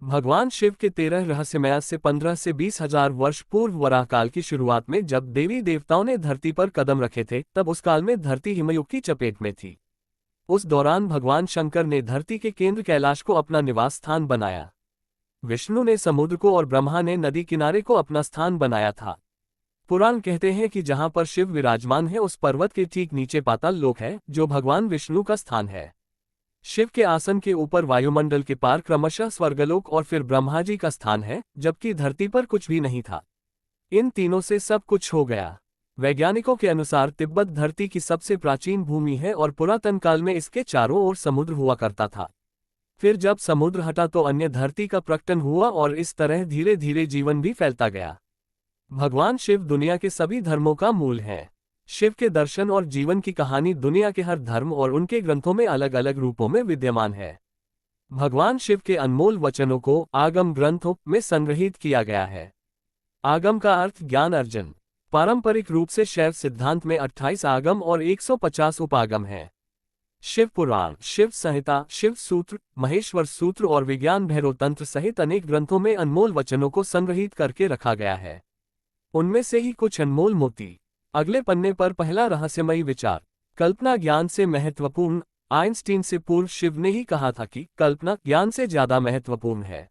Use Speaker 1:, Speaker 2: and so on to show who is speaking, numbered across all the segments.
Speaker 1: भगवान शिव के 13 रहस्यमय से 15 से 20 हजार वर्ष पूर्व वराह काल की शुरुआत में जब देवी देवताओं ने धरती पर कदम रखे थे, तब उस काल में धरती हिमयुग की चपेट में थी। उस दौरान भगवान शंकर ने धरती के केंद्र कैलाश को अपना निवास स्थान बनाया। विष्णु ने समुद्र को और ब्रह्मा ने नदी किनारे को अपना स्थान बनाया था। पुराण कहते हैं कि जहां पर शिव विराजमान है उस पर्वत के ठीक नीचे पाताल लोक है, जो भगवान विष्णु का स्थान है। शिव के आसन के ऊपर वायुमंडल के पार क्रमशः स्वर्गलोक और फिर ब्रह्मा जी का स्थान है, जबकि धरती पर कुछ भी नहीं था। इन तीनों से सब कुछ हो गया। वैज्ञानिकों के अनुसार तिब्बत धरती की सबसे प्राचीन भूमि है और पुरातन काल में इसके चारों ओर समुद्र हुआ करता था। फिर जब समुद्र हटा तो अन्य धरती का प्रकटन हुआ और इस तरह धीरे धीरे जीवन भी फैलता गया। भगवान शिव दुनिया के सभी धर्मों का मूल है। शिव के दर्शन और जीवन की कहानी दुनिया के हर धर्म और उनके ग्रंथों में अलग अलग रूपों में विद्यमान है। भगवान शिव के अनमोल वचनों को आगम ग्रंथों में संग्रहित किया गया है। आगम का अर्थ ज्ञान अर्जन। पारंपरिक रूप से शैव सिद्धांत में 28 आगम और 150 उपागम हैं। शिव पुराण, शिव संहिता, शिव सूत्र, महेश्वर सूत्र और विज्ञान भैरव तंत्र सहित अनेक ग्रंथों में अनमोल वचनों को संग्रहित करके रखा गया है। उनमें से ही कुछ अनमोल मोती। अगले पन्ने पर पहला रहस्यमयी विचार। कल्पना ज्ञान से महत्वपूर्ण। आइंस्टीन से पूर्व शिव ने ही कहा था कि कल्पना ज्ञान से ज्यादा महत्वपूर्ण है।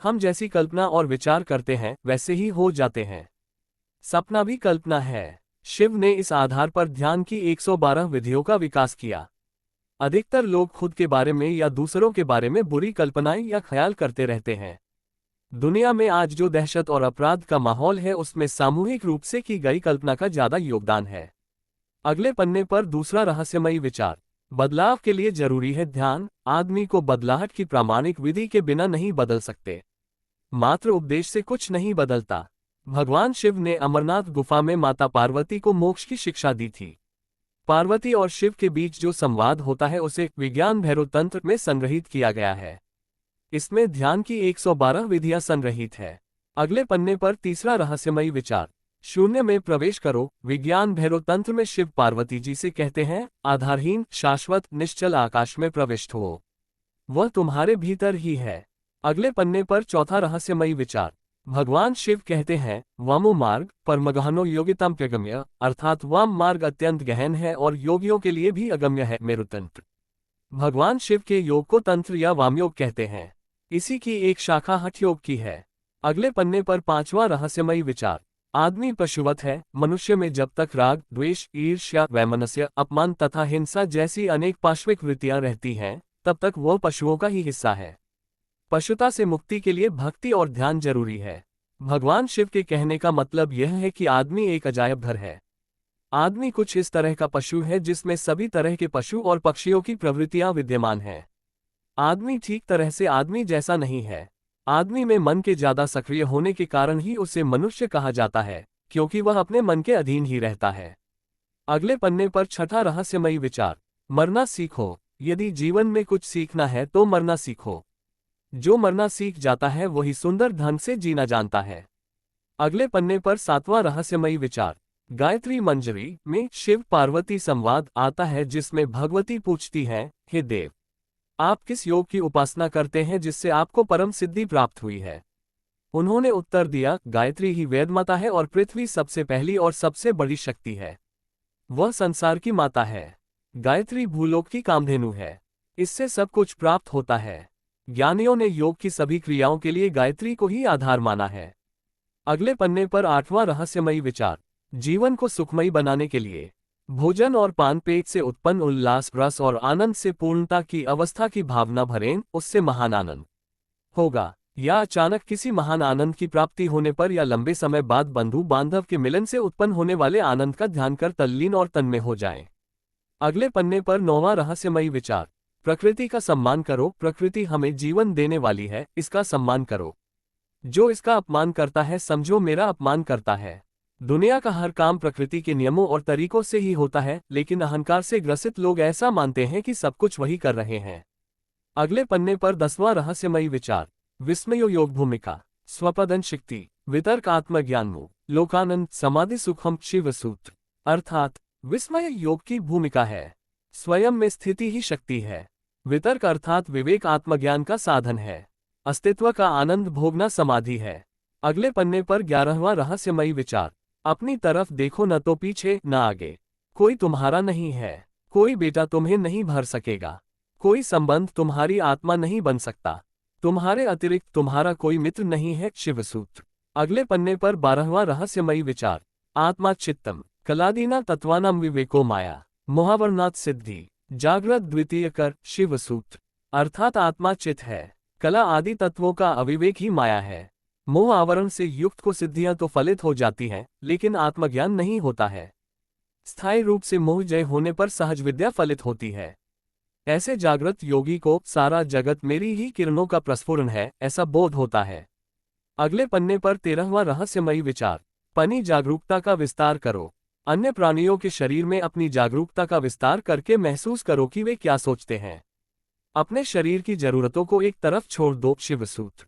Speaker 1: हम जैसी कल्पना और विचार करते हैं वैसे ही हो जाते हैं। सपना भी कल्पना है। शिव ने इस आधार पर ध्यान की 112 विधियों का विकास किया। अधिकतर लोग खुद के बारे में या दूसरों के बारे में बुरी कल्पनाएं या ख्याल करते रहते हैं। दुनिया में आज जो दहशत और अपराध का माहौल है उसमें सामूहिक रूप से की गई कल्पना का ज्यादा योगदान है। अगले पन्ने पर दूसरा रहस्यमयी विचार। बदलाव के लिए जरूरी है ध्यान। आदमी को बदलाहट की प्रामाणिक विधि के बिना नहीं बदल सकते। मात्र उपदेश से कुछ नहीं बदलता। भगवान शिव ने अमरनाथ गुफा में माता पार्वती को मोक्ष की शिक्षा दी थी। पार्वती और शिव के बीच जो संवाद होता है उसे विज्ञान भैरव तंत्र में संग्रहित किया गया है। इसमें ध्यान की 112 विधियां संग्रहित है। अगले पन्ने पर तीसरा रहस्यमयी विचार। शून्य में प्रवेश करो। विज्ञान भैरव तंत्र में शिव पार्वती जी से कहते हैं, आधारहीन शाश्वत निश्चल आकाश में प्रविष्ट हो। वह तुम्हारे भीतर ही है। अगले पन्ने पर चौथा रहस्यमयी विचार। भगवान शिव कहते हैं, वामो मार्ग परमगहनो योगितम प्रगम्य, अर्थात वाम मार्ग अत्यंत गहन है और योगियों के लिए भी अगम्य है मेरुतंत्र। भगवान शिव के योग को तंत्र या वामयोग कहते हैं। इसी की एक शाखा हठ योग की है। अगले पन्ने पर पांचवा रहस्यमयी विचार। आदमी पशुवत है। मनुष्य में जब तक राग, द्वेष, ईर्ष्या, वैमनस्य, अपमान तथा हिंसा जैसी अनेक पाश्विक वृत्तियां रहती हैं, तब तक वह पशुओं का ही हिस्सा है। पशुता से मुक्ति के लिए भक्ति और ध्यान जरूरी है। भगवान शिव के कहने का मतलब यह है कि आदमी एक अजायब घर है। आदमी कुछ इस तरह का पशु है जिसमें सभी तरह के पशु और पक्षियों की प्रवृत्तियां विद्यमान हैं। आदमी ठीक तरह से आदमी जैसा नहीं है। आदमी में मन के ज्यादा सक्रिय होने के कारण ही उसे मनुष्य कहा जाता है, क्योंकि वह अपने मन के अधीन ही रहता है। अगले पन्ने पर छठा रहस्यमयी विचार। मरना सीखो। यदि जीवन में कुछ सीखना है तो मरना सीखो। जो मरना सीख जाता है वही सुंदर ढंग से जीना जानता है। अगले पन्ने पर सातवां रहस्यमयी विचार। गायत्री मंजरी में शिव पार्वती संवाद आता है जिसमें भगवती पूछती हैं, हे देव, आप किस योग की उपासना करते हैं जिससे आपको परम सिद्धि प्राप्त हुई है? उन्होंने उत्तर दिया, गायत्री ही वेद माता है और पृथ्वी सबसे पहली और सबसे बड़ी शक्ति है। वह संसार की माता है। गायत्री भूलोक की कामधेनु है। इससे सब कुछ प्राप्त होता है। ज्ञानियों ने योग की सभी क्रियाओं के लिए गायत्री को ही आधार माना है। अगले पन्ने पर आठवां रहस्यमयी विचार। जीवन को सुखमयी बनाने के लिए भोजन और पान पेट से उत्पन्न उल्लास, रस और आनंद से पूर्णता की अवस्था की भावना भरें, उससे महान आनंद होगा। या अचानक किसी महान आनंद की प्राप्ति होने पर या लंबे समय बाद बंधु बांधव के मिलन से उत्पन्न होने वाले आनंद का ध्यान कर तल्लीन और तन्मय हो जाएं। अगले पन्ने पर नौवां रहस्यमयी विचार। प्रकृति का सम्मान करो। प्रकृति हमें जीवन देने वाली है, इसका सम्मान करो। जो इसका अपमान करता है समझो मेरा अपमान करता है। दुनिया का हर काम प्रकृति के नियमों और तरीकों से ही होता है, लेकिन अहंकार से ग्रसित लोग ऐसा मानते हैं कि सब कुछ वही कर रहे हैं। अगले पन्ने पर 10वां रहस्यमयी विचार। विस्मयो योग भूमिका। स्वपदन शक्ति, वितर्क आत्मज्ञान, लोकानंद, समाधि सुखम शिव सूत्र। अर्थात विस्मय योग की भूमिका है। स्वयं में स्थिति ही शक्ति है। वितर्क अर्थात विवेक आत्मज्ञान का साधन है। अस्तित्व का आनंद भोगना समाधि है। अगले पन्ने पर 11वां रहस्यमयी विचार। अपनी तरफ देखो, न तो पीछे न आगे। कोई तुम्हारा नहीं है। कोई बेटा तुम्हें नहीं भर सकेगा। कोई संबंध तुम्हारी आत्मा नहीं बन सकता। तुम्हारे अतिरिक्त तुम्हारा कोई मित्र नहीं है। शिवसूत्र। अगले पन्ने पर 12वां रहस्यमयी विचार। आत्मा चित्तम कलादीना तत्वानाम विवेको माया मोहावरणात् सिद्धि जागृत द्वितीय कर। शिवसूत्र। अर्थात आत्मा चित्त है, कला आदि तत्वों का अविवेक ही माया है। मोह आवरण से युक्त को सिद्धियां तो फलित हो जाती हैं, लेकिन आत्मज्ञान नहीं होता है। स्थायी रूप से मोह जय होने पर सहज विद्या फलित होती है। ऐसे जागृत योगी को सारा जगत मेरी ही किरणों का प्रस्फुरण है, ऐसा बोध होता है। अगले पन्ने पर 13वां रहस्यमयी विचार। पनी जागरूकता का विस्तार करो। अन्य प्राणियों के शरीर में अपनी जागरूकता का विस्तार करके महसूस करो कि वे क्या सोचते हैं। अपने शरीर की जरूरतों को एक तरफ छोड़ दो। शिवसूत्र।